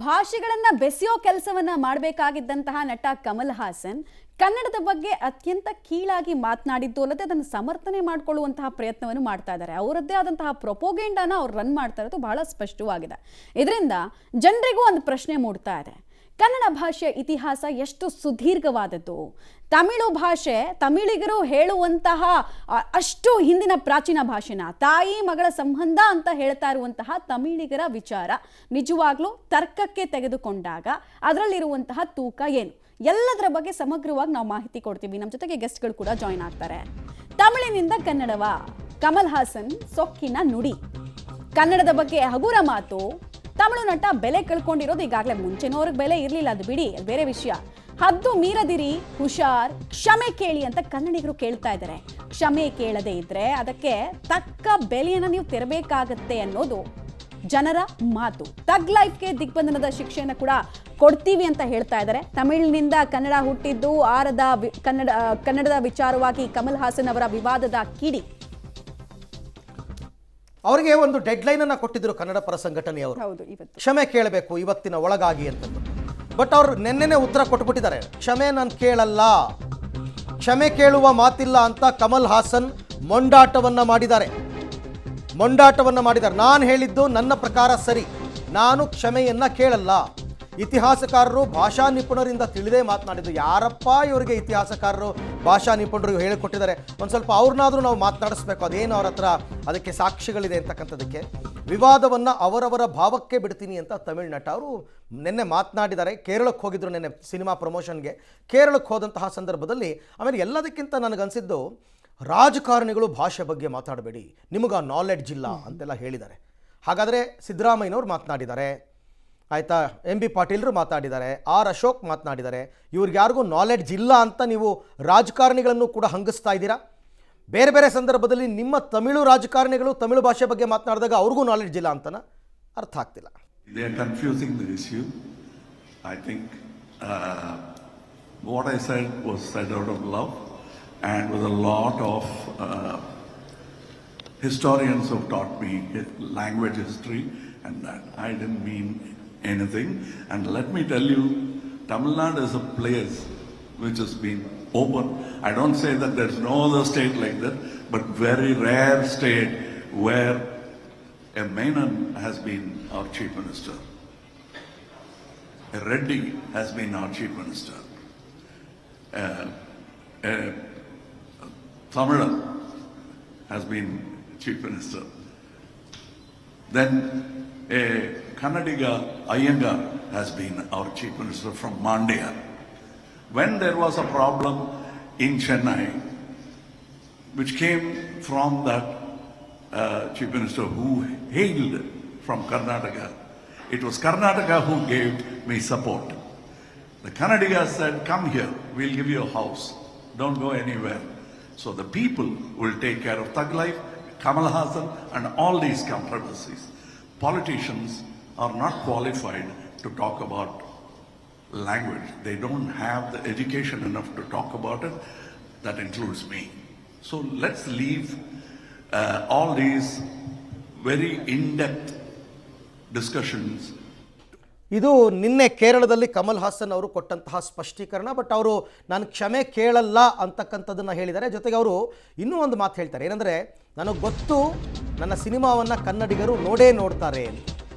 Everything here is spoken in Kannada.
ಭಾಷೆಗಳನ್ನ ಬೆಸೆಯೋ ಕೆಲಸವನ್ನ ಮಾಡಬೇಕಾಗಿದ್ದಂತಹ ನಟ ಕಮಲ್ ಹಾಸನ್ ಕನ್ನಡದ ಬಗ್ಗೆ ಅತ್ಯಂತ ಕೀಳಾಗಿ ಮಾತನಾಡಿದ್ದು ಅಲ್ಲದೆ ಅದನ್ನು ಸಮರ್ಥನೆ ಮಾಡಿಕೊಳ್ಳುವಂತಹ ಪ್ರಯತ್ನವನ್ನು ಮಾಡ್ತಾ ಇದ್ದಾರೆ. ಅವರದ್ದೇ ಆದಂತಹ ಪ್ರೊಪೋಗೆಂಡಾನ ಅವ್ರು ರನ್ ಮಾಡ್ತಾ ಇರೋದು ಬಹಳ ಸ್ಪಷ್ಟವಾಗಿದೆ. ಇದರಿಂದ ಜನರಿಗೂ ಒಂದು ಪ್ರಶ್ನೆ ಮೂಡ್ತಾ ಇದೆ. ಕನ್ನಡ ಭಾಷೆಯ ಇತಿಹಾಸ ಎಷ್ಟು ಸುದೀರ್ಘವಾದದ್ದು, ತಮಿಳು ಭಾಷೆ ತಮಿಳಿಗರು ಹೇಳುವಂತಹ ಅಷ್ಟು ಹಿಂದಿನ ಪ್ರಾಚೀನ ಭಾಷೆನ ತಾಯಿ ಮಗಳ ಸಂಬಂಧ ಅಂತ ಹೇಳ್ತಾ ಇರುವಂತಹ ತಮಿಳಿಗರ ವಿಚಾರ ನಿಜವಾಗ್ಲೂ ತರ್ಕಕ್ಕೆ ತೆಗೆದುಕೊಂಡಾಗ ಅದರಲ್ಲಿರುವಂತಹ ತೂಕ ಏನು, ಎಲ್ಲದರ ಬಗ್ಗೆ ಸಮಗ್ರವಾಗಿ ನಾವು ಮಾಹಿತಿ ಕೊಡ್ತೀವಿ. ನಮ್ಮ ಜೊತೆಗೆ ಗೆಸ್ಟ್ಗಳು ಕೂಡ ಜಾಯಿನ್ ಆಗ್ತಾರೆ. ತಮಿಳಿನಿಂದ ಕನ್ನಡವ, ಕಮಲ್ ಹಾಸನ್ ಸೊಕ್ಕಿನ ನುಡಿ, ಕನ್ನಡದ ಬಗ್ಗೆ ಹಗುರ ಮಾತು. ತಮಿಳು ನಟ ಬೆಲೆ ಕಳ್ಕೊಂಡಿರೋದು ಈಗಾಗಲೇ, ಮುಂಚೆನವ್ರಿಗೆ ಬೆಲೆ ಇರಲಿಲ್ಲ, ಅದು ಬಿಡಿ, ಅದು ಬೇರೆ ವಿಷಯ. ಹದ್ದು ಮೀರದಿರಿ, ಹುಷಾರ್, ಕ್ಷಮೆ ಕೇಳಿ ಅಂತ ಕನ್ನಡಿಗರು ಕೇಳ್ತಾ ಇದ್ದಾರೆ. ಕ್ಷಮೆ ಕೇಳದೇ ಇದ್ರೆ ಅದಕ್ಕೆ ತಕ್ಕ ಬೆಲೆಯನ್ನು ನೀವು ತೆರಬೇಕಾಗತ್ತೆ ಅನ್ನೋದು ಜನರ ಮಾತು. ತಗ್ ಲೈಫ್ಗೆ ದಿಗ್ಬಂಧನದ ಶಿಕ್ಷೆಯನ್ನು ಕೂಡ ಕೊಡ್ತೀವಿ ಅಂತ ಹೇಳ್ತಾ ಇದ್ದಾರೆ. ತಮಿಳಿನಿಂದ ಕನ್ನಡ ಹುಟ್ಟಿದ್ದು ಆರದ ಕನ್ನಡದ ವಿಚಾರವಾಗಿ ಕಮಲ್ ಹಾಸನ್ ಅವರ ವಿವಾದದ ಕಿಡಿ. ಅವರಿಗೆ ಒಂದು ಡೆಡ್ಲೈನ್ ಅನ್ನ ಕೊಟ್ಟಿದ್ರು ಕನ್ನಡ ಪರ ಸಂಘಟನೆಯವರು, ಕ್ಷಮೆ ಕೇಳಬೇಕು ಇವತ್ತಿನ ಒಳಗಾಗಿ ಅಂತ. ಬಟ್ ಅವರು ನೆನ್ನೆನೆ ಉತ್ತರ ಕೊಟ್ಬಿಟ್ಟಿದ್ದಾರೆ, ಕ್ಷಮೆ ನಾನು ಕೇಳಲ್ಲ, ಕ್ಷಮೆ ಕೇಳುವ ಮಾತಿಲ್ಲ ಅಂತ ಕಮಲ್ ಹಾಸನ್ ಮೊಂಡಾಟವನ್ನ ಮಾಡಿದ್ದಾರೆ. ನಾನು ಹೇಳಿದ್ದು ನನ್ನ ಪ್ರಕಾರ ಸರಿ, ನಾನು ಕ್ಷಮೆಯನ್ನ ಕೇಳಲ್ಲ. ಇತಿಹಾಸಕಾರರು ಭಾಷಾ ನಿಪುಣರಿಂದ ತಿಳಿದೇ ಮಾತನಾಡಿದ್ದು. ಯಾರಪ್ಪ ಇವರಿಗೆ ಇತಿಹಾಸಕಾರರು ಭಾಷಾ ನಿಪುಣರು ಹೇಳಿಕೊಟ್ಟಿದ್ದಾರೆ? ಒಂದು ಸ್ವಲ್ಪ ಅವ್ರನ್ನಾದ್ರೂ ನಾವು ಮಾತನಾಡಿಸ್ಬೇಕು. ಅದೇನು ಅವ್ರ ಹತ್ರ ಅದಕ್ಕೆ ಸಾಕ್ಷಿಗಳಿದೆ ಅಂತಕ್ಕಂಥದ್ದಕ್ಕೆ. ವಿವಾದವನ್ನು ಅವರವರ ಭಾವಕ್ಕೆ ಬಿಡ್ತೀನಿ ಅಂತ ತಮಿಳು ನಟ ಅವರು ನಿನ್ನೆ ಮಾತನಾಡಿದ್ದಾರೆ. ಕೇರಳಕ್ಕೆ ಹೋಗಿದ್ರು ನಿನ್ನೆ ಸಿನಿಮಾ ಪ್ರಮೋಷನ್ಗೆ. ಕೇರಳಕ್ಕೆ ಹೋದಂತಹ ಸಂದರ್ಭದಲ್ಲಿ ಆಮೇಲೆ ಎಲ್ಲದಕ್ಕಿಂತ ನನಗನ್ಸಿದ್ದು, ರಾಜಕಾರಣಿಗಳು ಭಾಷೆ ಬಗ್ಗೆ ಮಾತಾಡಬೇಡಿ, ನಿಮಗೆ ನಾಲೆಡ್ಜ್ ಇಲ್ಲ ಅಂತೆಲ್ಲ ಹೇಳಿದ್ದಾರೆ. ಹಾಗಾದರೆ ಸಿದ್ದರಾಮಯ್ಯನವ್ರು ಮಾತನಾಡಿದ್ದಾರೆ, ಆಯಿತಾ, ಎಂ ಬಿ ಪಾಟೀಲ್ರು ಮಾತಾಡಿದ್ದಾರೆ, ಆರ್ ಅಶೋಕ್ ಮಾತನಾಡಿದ್ದಾರೆ. ಇವ್ರಿಗೆ ಯಾರಿಗೂ ನಾಲೆಡ್ಜ್ ಇಲ್ಲ ಅಂತ ನೀವು ರಾಜಕಾರಣಿಗಳನ್ನು ಕೂಡ ಹಂಗಿಸ್ತಾ ಇದ್ದೀರಾ. ಬೇರೆ ಬೇರೆ ಸಂದರ್ಭದಲ್ಲಿ ನಿಮ್ಮ ತಮಿಳು ರಾಜಕಾರಣಿಗಳು ತಮಿಳು ಭಾಷೆ ಬಗ್ಗೆ ಮಾತನಾಡಿದಾಗ ಅವ್ರಿಗೂ ನಾಲೆಡ್ಜ್ ಇಲ್ಲ ಅಂತನ ಅರ್ಥ ಆಗ್ತಿಲ್ಲ. They are confusing the issue. I think what I said was said out of love and with a lot of historians who have taught me language history, and that I didn't mean anything. And let me tell you, Tamil Nadu is a place which has been open. I don't say that there's no other state like that, but very rare state where a Menon has been our chief minister, a Reddy has been our chief minister, a Tamilan has been chief minister, then a Kannadiga Iyengar has been our chief minister from Mandya. When there was a problem in Chennai, which came from that chief minister who hailed from Karnataka, it was Karnataka who gave me support. The Kannadiga said, come here, we'll give you a house, don't go anywhere. So the people will take care of Thug Life, Kamal Hassan and all these controversies. Politicians are not qualified to talk about language. They don't have the education enough to talk about it. That includes me. So let's leave all these very in-depth discussions. ಇದು ನಿನ್ನೆ ಕೇರಳದಲ್ಲಿ ಕಮಲ್ ಹಾಸನ್ ಅವರು ಕೊಟ್ಟಂತಹ ಸ್ಪಷ್ಟೀಕರಣ. ಬಟ್ ಅವರು ನಾನು ಕ್ಷಮೆ ಕೇಳಲ್ಲ ಅಂತಕ್ಕಂಥದ್ದನ್ನು ಹೇಳಿದ್ದಾರೆ. ಜೊತೆಗೆ ಅವರು ಇನ್ನೂ ಒಂದು ಮಾತು ಹೇಳ್ತಾರೆ, ಏನಂದರೆ ನನಗೆ ಗೊತ್ತು ನನ್ನ ಸಿನಿಮಾವನ್ನು ಕನ್ನಡಿಗರು ನೋಡೇ ನೋಡ್ತಾರೆ ಅಂತ.